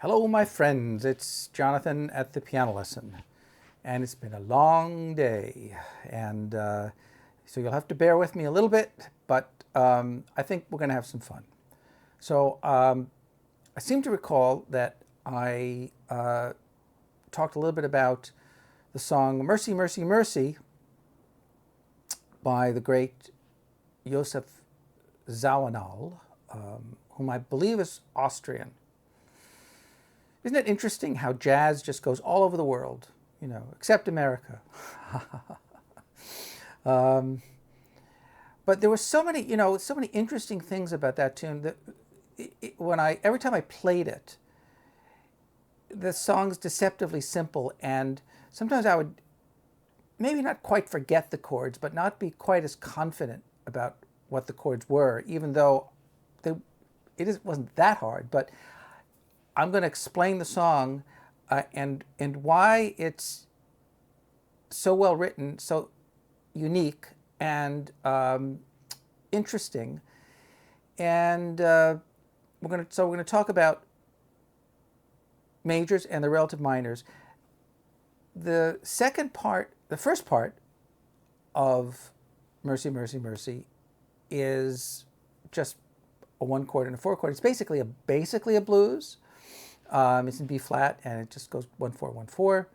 Hello, my friends. It's Jonathan at the piano lesson, and it's been a long day, and so you'll have to bear with me a little bit, but I think we're going to have some fun. So I seem to recall that I talked a little bit about the song "Mercy, Mercy, Mercy" by the great Josef Zawinul, whom I believe is Austrian. Isn't it interesting how jazz just goes all over the world, except America? But there were so many interesting things about that tune that every time I played it, the song's deceptively simple, and sometimes I would maybe not quite forget the chords, but not be quite as confident about what the chords were, even though it wasn't that hard. But I'm going to explain the song and why it's so well written, so unique and interesting. And we're going to talk about majors and the relative minors. The first part of Mercy, Mercy, Mercy is just a 1 chord and a 4 chord. It's basically a blues. It's in B flat, and it just goes 1 4 1 4.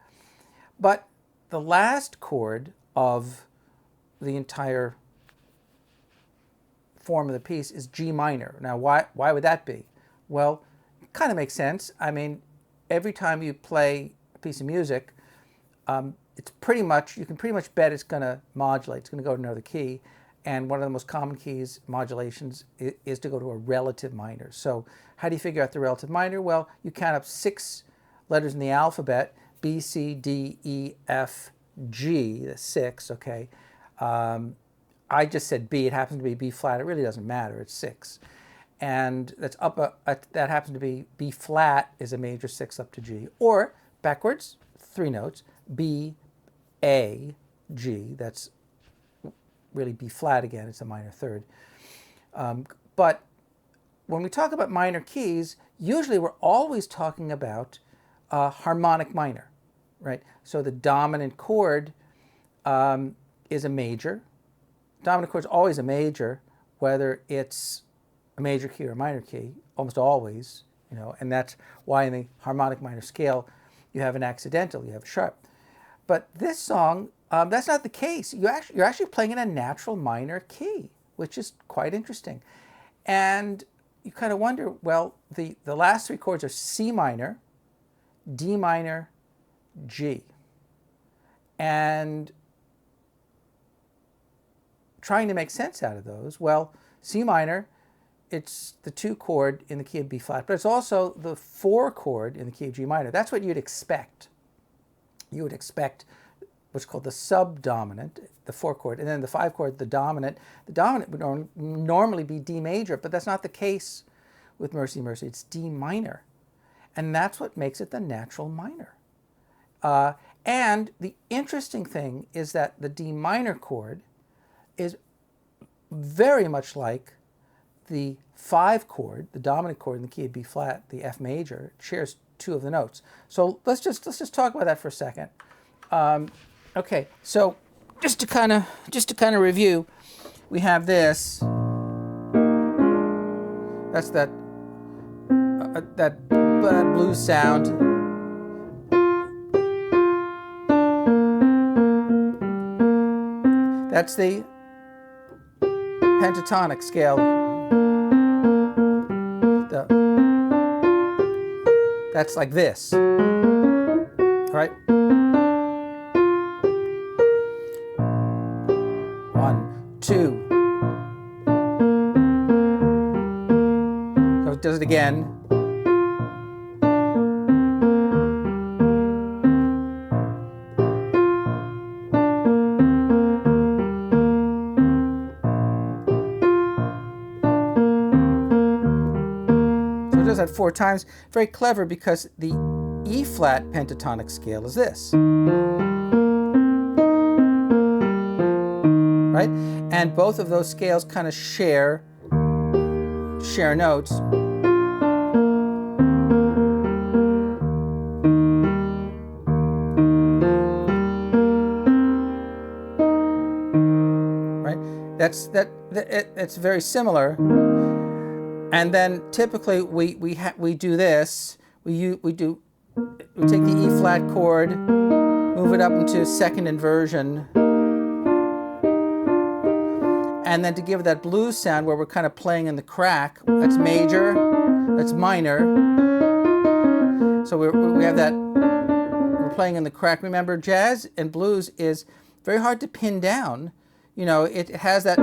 But the last chord of the entire form of the piece is G minor. Now, why would that be? Well, it kind of makes sense. I mean, every time you play a piece of music, you can pretty much bet it's going to modulate. It's going to go to another key. And one of the most common keys, modulations, is to go to a relative minor. So how do you figure out the relative minor? Well, you count up 6 letters in the alphabet, B, C, D, E, F, G, that's 6, okay? I just said B. It happens to be B flat. It really doesn't matter. It's 6. And that's that happens to be B flat is a major 6 up to G. Or backwards, 3 notes, B, A, G. That's really B flat again. It's a minor third. But when we talk about minor keys, usually we're always talking about harmonic minor, right? So the dominant chord is a major. Dominant chord is always a major, whether it's a major key or a minor key, almost always, and that's why in the harmonic minor scale you have an accidental, you have a sharp. But this song, that's not the case. You're actually playing in a natural minor key, which is quite interesting. And you kind of wonder, well, the last 3 chords are C minor, D minor, G. And trying to make sense out of those, well, C minor, it's the 2 chord in the key of B flat, but it's also the 4 chord in the key of G minor. That's what you'd expect. You would expect what's called the subdominant, the 4 chord, and then the 5 chord, the dominant. The dominant would normally be D major, but that's not the case with Mercy, Mercy. It's D minor. And that's what makes it the natural minor. And the interesting thing is that the D minor chord is very much like the 5 chord, the dominant chord in the key of B flat, the F major. It shares 2 of the notes. So let's just talk about that for a second. Okay, so just to kind of review, we have this. That's that blues sound. That's the pentatonic scale. That's like this, right? 1, 2. So it does it again. So it does that 4 times. Very clever, because the E flat pentatonic scale is this. Right? And both of those scales kind of share notes. it's very similar. And then typically we do this. We take the E flat chord, move it up into second inversion, and then to give it that blues sound where we're kind of playing in the crack. That's major, that's minor. So we have that. We're playing in the crack. Remember, jazz and blues is very hard to pin down. You know, it has that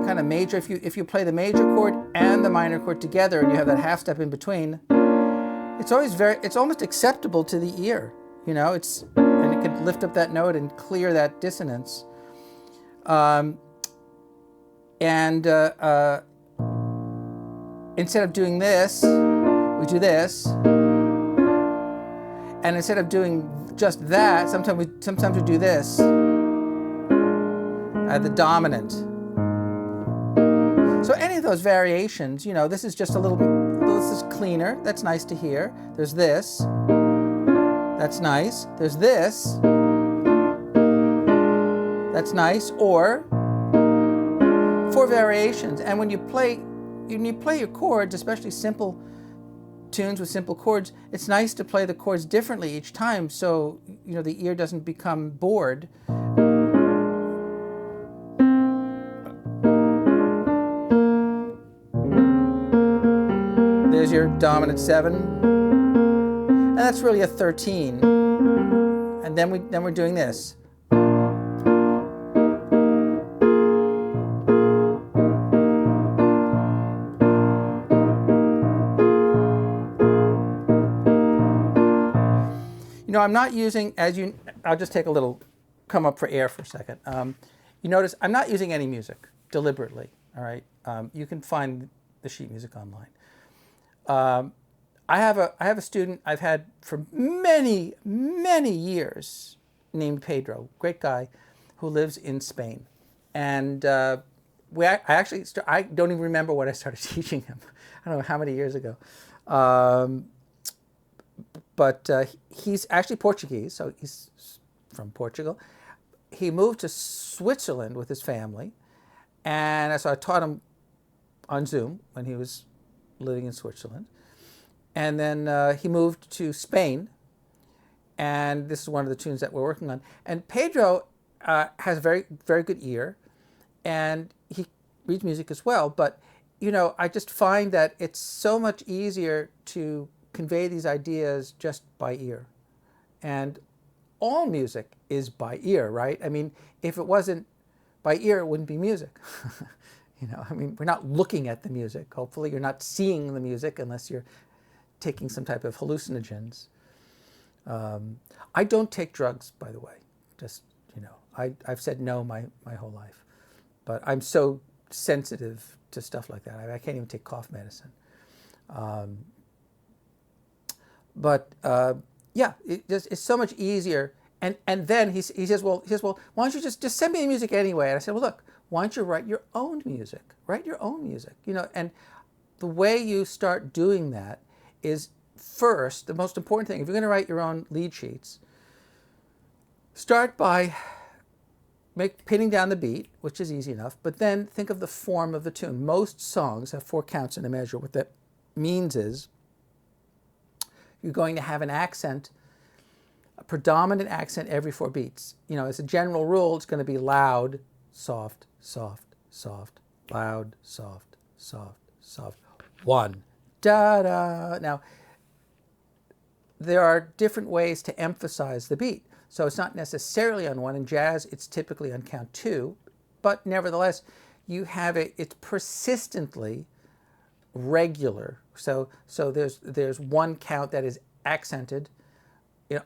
kind of major. If you play the major chord and the minor chord together, and you have that half step in between, it's almost acceptable to the ear. You know, and it can lift up that note and clear that dissonance. Instead of doing this, we do this. And instead of doing just that, sometimes we do this at the dominant. So any of those variations, you know, this is just this is cleaner. That's nice to hear. There's this. That's nice. There's this. That's nice. Or 4 variations. And when you play your chords, especially simple tunes with simple chords, it's nice to play the chords differently each time, so you know the ear doesn't become bored. There's your dominant 7, and that's really a 13. And then we're doing this. You know, I'm not using, I'll just take a little, come up for air for a second. You notice I'm not using any music deliberately, all right? You can find the sheet music online. I have a student I've had for many, many years named Pedro, great guy, who lives in Spain. And I don't even remember what I started teaching him. I don't know how many years ago. But he's actually Portuguese, so he's from Portugal. He moved to Switzerland with his family, and so I taught him on Zoom when he was living in Switzerland. And then he moved to Spain, and this is one of the tunes that we're working on. And Pedro has a very, very good ear, and he reads music as well. But, you know, I just find that it's so much easier to convey these ideas just by ear. And all music is by ear, right? I mean, if it wasn't by ear, it wouldn't be music. You know, I mean, we're not looking at the music. Hopefully you're not seeing the music unless you're taking some type of hallucinogens. I don't take drugs, by the way. Just, you know, I've said no my whole life. But I'm so sensitive to stuff like that. I can't even take cough medicine. Yeah, it's so much easier. And then he says, well, why don't you just send me the music anyway? And I said, well, look, why don't you write your own music? Write your own music, you know. And the way you start doing that is, first, the most important thing, if you're going to write your own lead sheets, start by pinning down the beat, which is easy enough, but then think of the form of the tune. Most songs have 4 counts in a measure. What that means is you're going to have an accent, a predominant accent every 4 beats. You know, as a general rule, it's going to be loud, soft, soft, soft, loud, soft, soft, soft. 1, da-da. Now, there are different ways to emphasize the beat. So it's not necessarily on 1. In jazz, it's typically on count 2. But nevertheless, you have it's persistently regular. So there's 1 count that is accented, you know,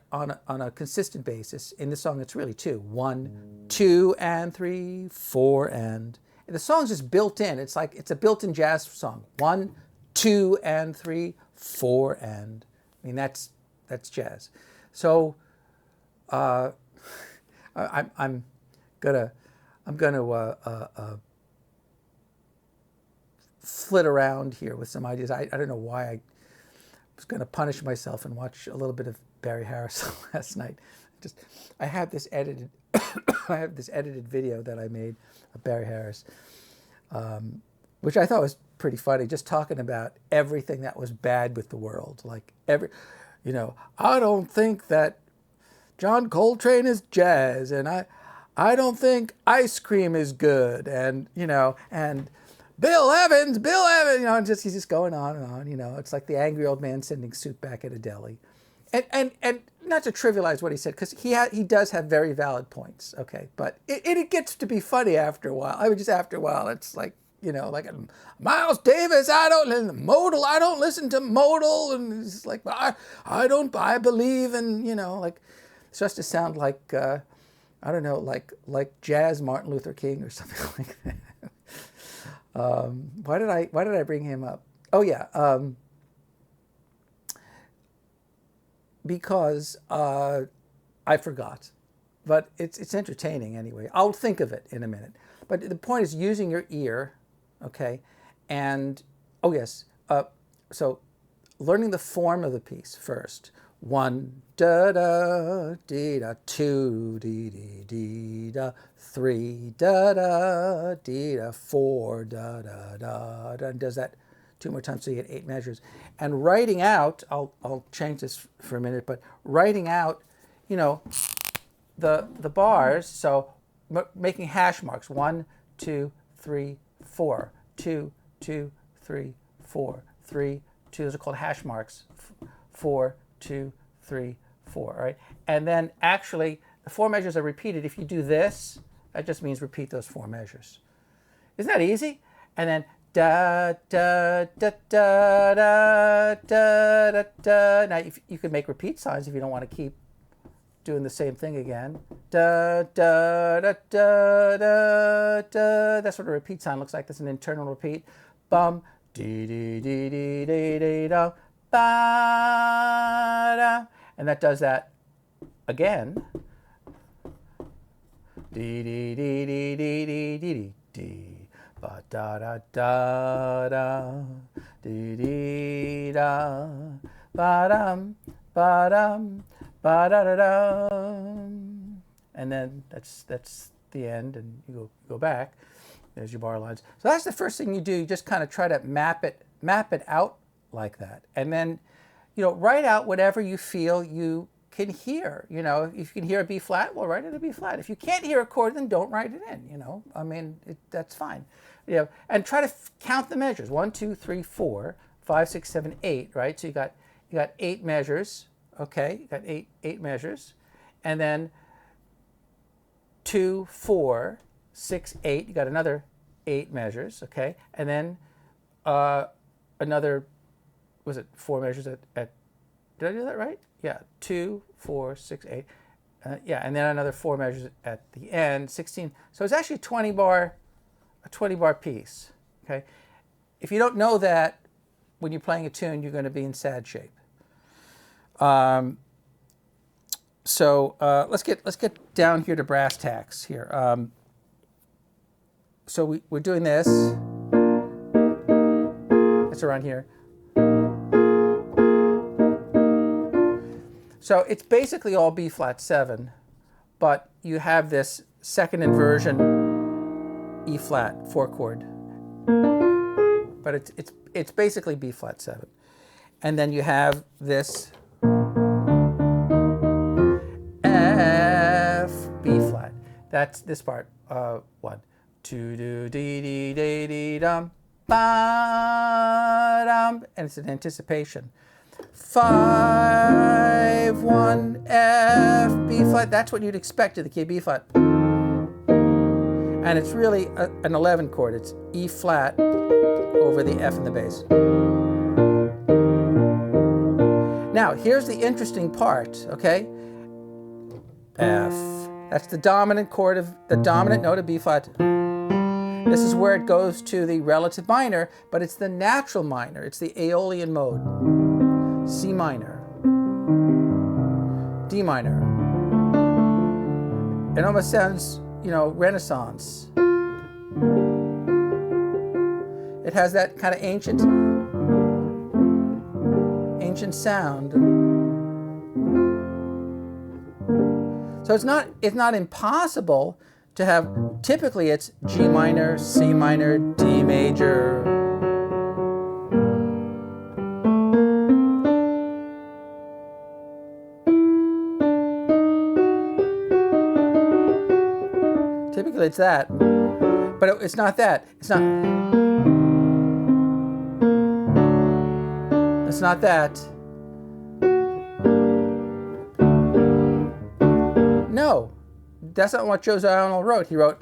on a consistent basis. In this song, it's really 2. 1, 2, and 3, 4, and the song's just built in. It's like it's a built-in jazz song. 1, 2, and 3, 4, and. I mean, that's jazz. So I'm gonna flit around here with some ideas. I don't know why I was going to punish myself and watch a little bit of Barry Harris last night. Just, I have this edited, I have this edited video that I made of Barry Harris, which I thought was pretty funny, just talking about everything that was bad with the world. Like I don't think that John Coltrane is jazz, and I don't think ice cream is good, and and Bill Evans, and he's just going on and on. It's like the angry old man sending soup back at a deli, and not to trivialize what he said, because he does have very valid points, okay, but it gets to be funny after a while. I mean, just after a while, it's like like Miles Davis, I don't listen to modal, and it's like I believe in like it starts to sound like I don't know, like jazz Martin Luther King or something like that. Why did I bring him up? Oh yeah, because I forgot, but it's entertaining anyway. I'll think of it in a minute. But the point is using your ear, okay, and oh yes, so learning the form of the piece first. 1 da da dee da, 2 dee dee dee da, 3 da da dee da, 4 da da da da, and does that 2 more times so you get 8 measures. And writing out, I'll change this for a minute, but writing out, the bars, so making hash marks, 1 2 3 4, 2 2 3 4, 3 2, those are called hash marks, 4 2 3 4, all right? And then actually the 4 measures are repeated. If you do this, that just means repeat those 4 measures. Isn't that easy? And then da da da da da da da da. Now you can make repeat signs if you don't want to keep doing the same thing again. Da da da da da da. That's what a repeat sign looks like. That's an internal repeat. Bum dee dee dee dee dee dee da ba da. And that does that again. Dee dee dee dee dee dee dee dee. Ba da da da da. Dee dee da. Ba dum ba dum ba da da da. And then that's the end, and you go back. There's your bar lines. So that's the first thing you do. You just kind of try to map it out like that, and then write out whatever you feel you can hear. If you can hear a B flat, well, write it a B flat. If you can't hear a chord, then don't write it in. I mean, that's fine. And try to count the measures: 1 2 3 4 5 6 7 8. Right. So you got 8 measures. Okay, you got eight measures, and then 2 4 6 8. You got another 8 measures. Okay, and then another. Was it 4 measures at did I do that right? Yeah, 2 4 6 8. Yeah, and then another 4 measures at the end, 16. So it's actually a 20 bar piece. Okay, if you don't know that when you're playing a tune, you're going to be in sad shape. So let's get down here to brass tacks here. So we're doing this. It's around here. So it's basically all B flat 7, but you have this second inversion E flat 4 chord. But it's basically B flat 7. And then you have this F B flat. That's this part. 1 2 do dee dee dee dee dum ba dum, and it's an anticipation. 5 1 F B flat. That's what you'd expect of the key B flat. And it's really an 11 chord. It's E flat over the F in the bass. Now, here's the interesting part, okay? F. That's the dominant chord of the dominant note of B flat. This is where it goes to the relative minor, but it's the natural minor. It's the Aeolian mode. C minor, D minor. It almost sounds, Renaissance. It has that kind of ancient sound. So it's not impossible to have, typically it's G minor, C minor, D major. Typically it's that, but it's not that. It's not that. No, that's not what Josiah Arnold wrote. He wrote,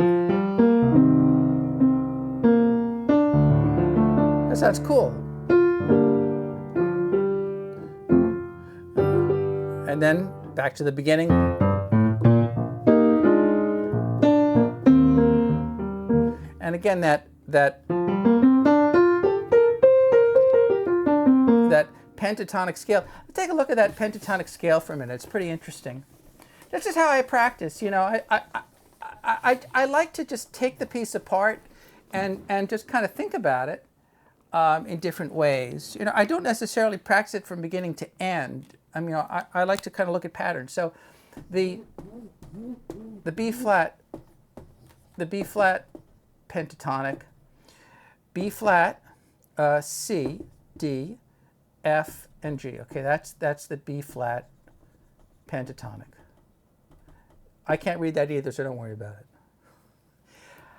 that sounds cool. And then back to the beginning. And again, that pentatonic scale. Let's take a look at that pentatonic scale for a minute. It's pretty interesting. This is how I practice. You know, I like to just take the piece apart and just kind of think about it in different ways. You know, I don't necessarily practice it from beginning to end. I mean, I like to kind of look at patterns. So the B flat pentatonic, B flat, C, D, F, and G. Okay, that's the B flat pentatonic. I can't read that either, so don't worry about it.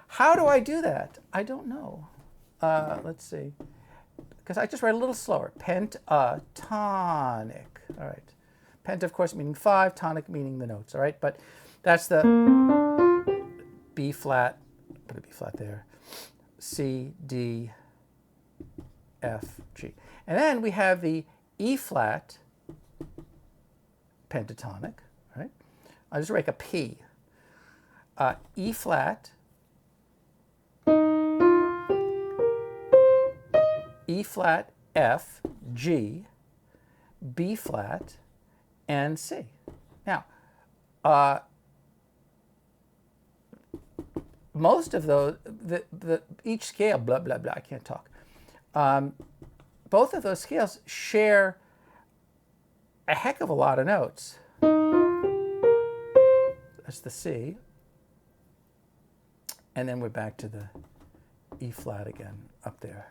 How do I do that? I don't know. Let's see. Because I just write a little slower. Pentatonic. All right. Pent, of course, meaning 5, tonic meaning the notes. All right, but that's the B flat. Put a B flat there. C, D, F, G. And then we have the E flat pentatonic. Right? I'll just make a P. E flat, E flat, F, G, B flat, and C. Now, most of those, each scale, blah, blah, blah, I can't talk. Both of those scales share a heck of a lot of notes. That's the C. And then we're back to the E flat again up there.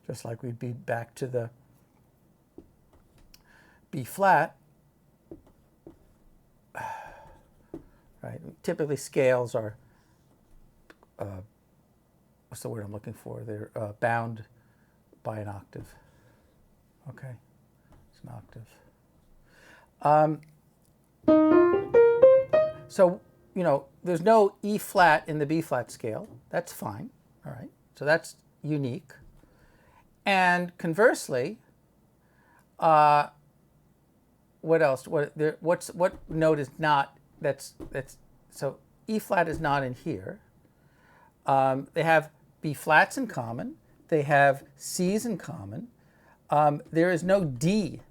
Just like we'd be back to the B flat. Right? Typically scales are, what's the word I'm looking for? They're bound by an octave. Okay, it's an octave. So, you know, there's no E flat in the B flat scale. That's fine. All right. So that's unique. And conversely, what else? What note is not? So E flat is not in here. They have B flats in common. They have C's in common. There is no D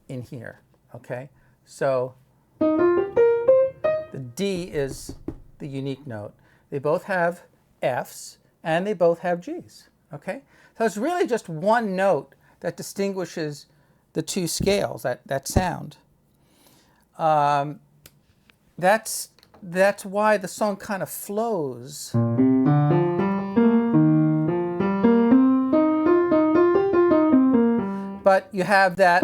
in here. Okay. So the D is the unique note. They both have F's and they both have G's. Okay? So it's really just one note that distinguishes the two scales, that sound. That's why the song kind of flows. But you have that.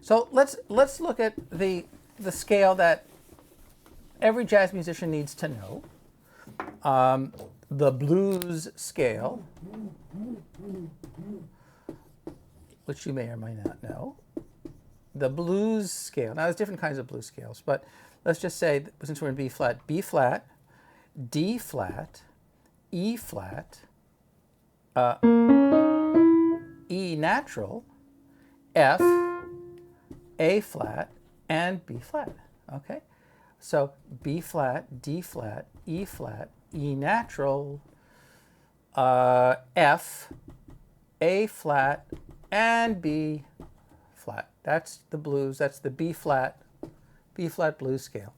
So let's look at the scale that every jazz musician needs to know. The blues scale, which you may or may not know. The blues scale. Now there's different kinds of blues scales, but let's just say, since we're in B flat, D flat, E flat, E natural, F, A flat, and B flat. Okay? So B flat, D flat, E flat, E natural, F, A flat, and B flat. That's the blues. That's the B flat blues scale.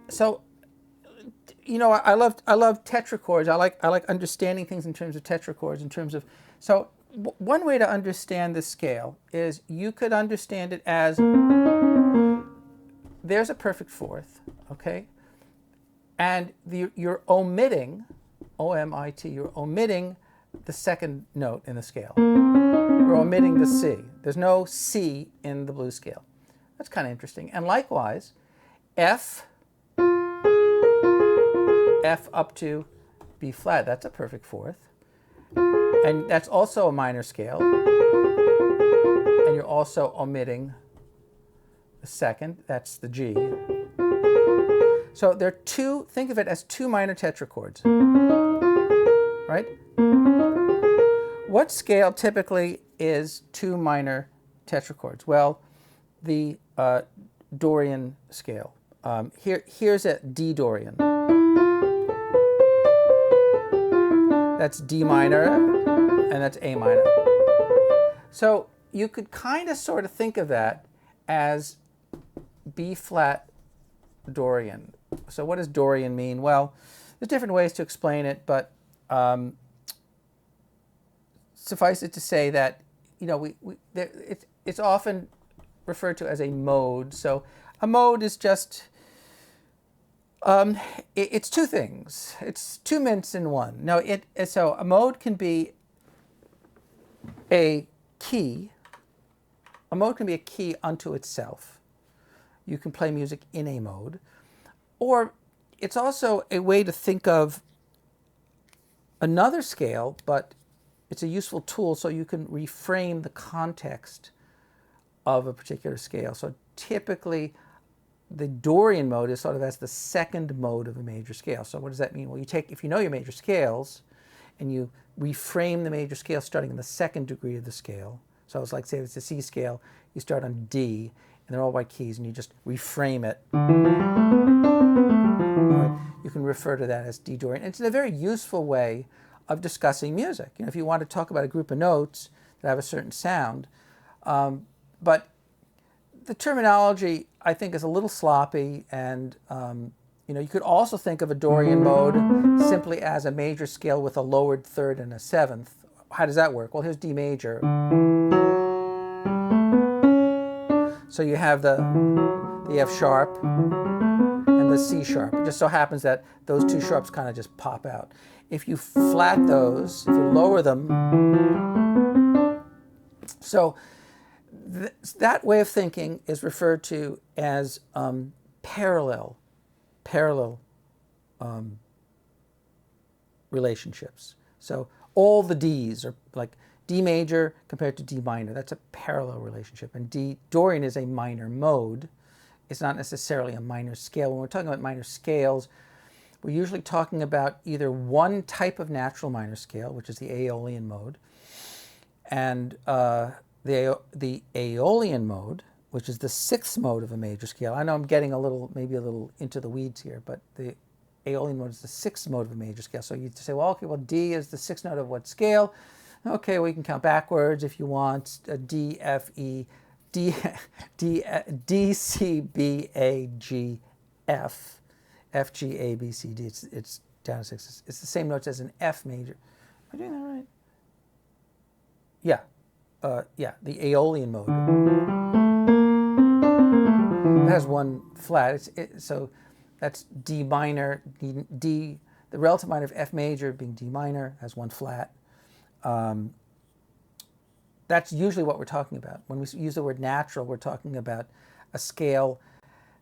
So You know, I love tetrachords. I like understanding things in terms of tetrachords, in terms of, so one way to understand this scale is you could understand it as there's a perfect fourth, okay? And you're omitting, O-M-I-T, you're omitting the second note in the scale. You're omitting the C. There's no C in the blues scale. That's kind of interesting. And likewise, F up to B flat, that's a perfect fourth. And that's also a minor scale. And you're also omitting the second, that's the G. So there are two, think of it as two minor tetrachords, right? What scale typically is two minor tetrachords? Well, the Dorian scale. Here's a D Dorian. That's D minor, and that's A minor. So you could kind of sort of think of that as B flat Dorian. So what does Dorian mean? Well, there's different ways to explain it, but suffice it to say that, you know, it's often referred to as a mode. So a mode is just, it's two things. It's two mints in one. No, so a mode can be a key. A mode can be a key unto itself. You can play music in a mode. Or it's also a way to think of another scale, but it's a useful tool so you can reframe the context of a particular scale. So typically, the Dorian mode is sort of as the second mode of a major scale. So what does that mean? Well, if you know your major scales, and you reframe the major scale starting in the second degree of the scale. So it's like, say it's a C scale, you start on D, and they're all white keys, and you just reframe it. Right? You can refer to that as D Dorian. It's a very useful way of discussing music. You know, if you want to talk about a group of notes that have a certain sound, but the terminology, I think, is a little sloppy, and you know, you could also think of a Dorian mode simply as a major scale with a lowered third and a seventh. How does that work? Well, here's D major. So you have the F sharp and the C sharp. It just so happens that those two sharps kind of just pop out. If you flat those, if you lower them, so that way of thinking is referred to as parallel relationships. So all the Ds are like D major compared to D minor. That's a parallel relationship. And D Dorian is a minor mode. It's not necessarily a minor scale. When we're talking about minor scales, we're usually talking about either one type of natural minor scale, which is the Aeolian mode, and the Aeolian mode, which is the sixth mode of a major scale. I know I'm getting maybe a little into the weeds here, but the Aeolian mode is the sixth mode of a major scale. So you say, well, okay, well, D is the sixth note of what scale? Okay, well, you can count backwards if you want. D, F, E, D, C, B, A, G, F, F, G, A, B, C, D. It's down to six. It's the same notes as an F major. Am I doing that right? Yeah. Yeah, the Aeolian mode. It has one flat. So that's D minor, D, the relative minor of F major being D minor, has one flat. That's usually what we're talking about. When we use the word natural, we're talking about a scale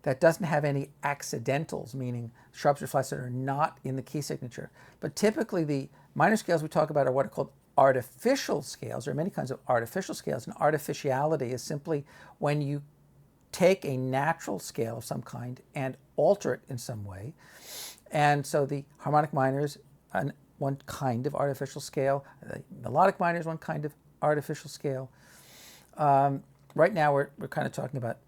that doesn't have any accidentals, meaning sharps or flats that are not in the key signature. But typically the minor scales we talk about are what are called artificial scales. There are many kinds of artificial scales, and artificiality is simply when you take a natural scale of some kind and alter it in some way. And so the harmonic minor is one kind of artificial scale. The melodic minor is one kind of artificial scale. Right now we're kind of talking about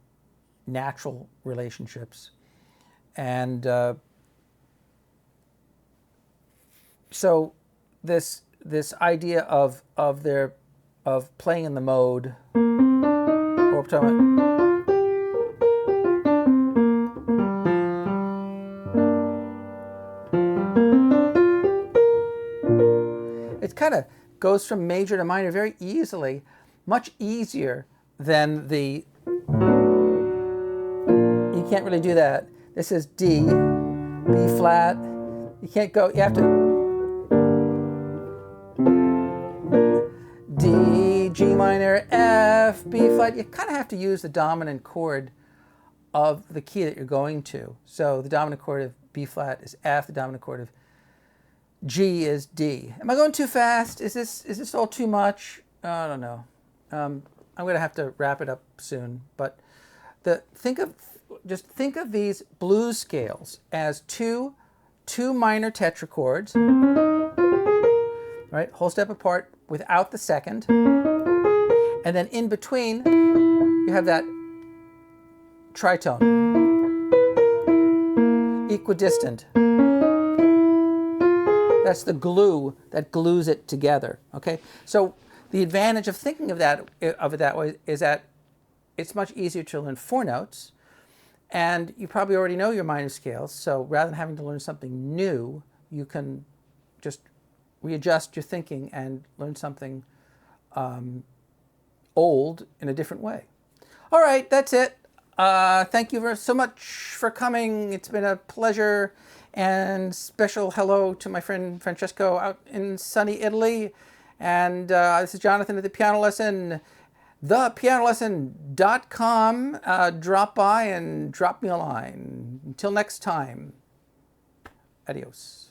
natural relationships. And so this idea of playing in the mode, or we're talking about, kind of goes from major to minor very easily, much easier than the, you can't really do that. This is D, B flat. You can't go, you have to, D, G minor, F, B flat. You kind of have to use the dominant chord of the key that you're going to. So the dominant chord of B flat is F, the dominant chord of G is D. Am I going too fast? Is this all too much? I don't know. I'm going to have to wrap it up soon. But just think of these blues scales as two minor tetrachords, right? Whole step apart without the second, and then in between you have that tritone, equidistant. That's the glue that glues it together. Okay, so the advantage of thinking of it that way is that it's much easier to learn 4 notes, and you probably already know your minor scales. So rather than having to learn something new, you can just readjust your thinking and learn something old in a different way. All right, that's it. Thank you so much for coming. It's been a pleasure. And special hello to my friend Francesco out in sunny Italy. And this is Jonathan at The Piano Lesson, thepianolesson.com. Drop by and drop me a line. Until next time, adios.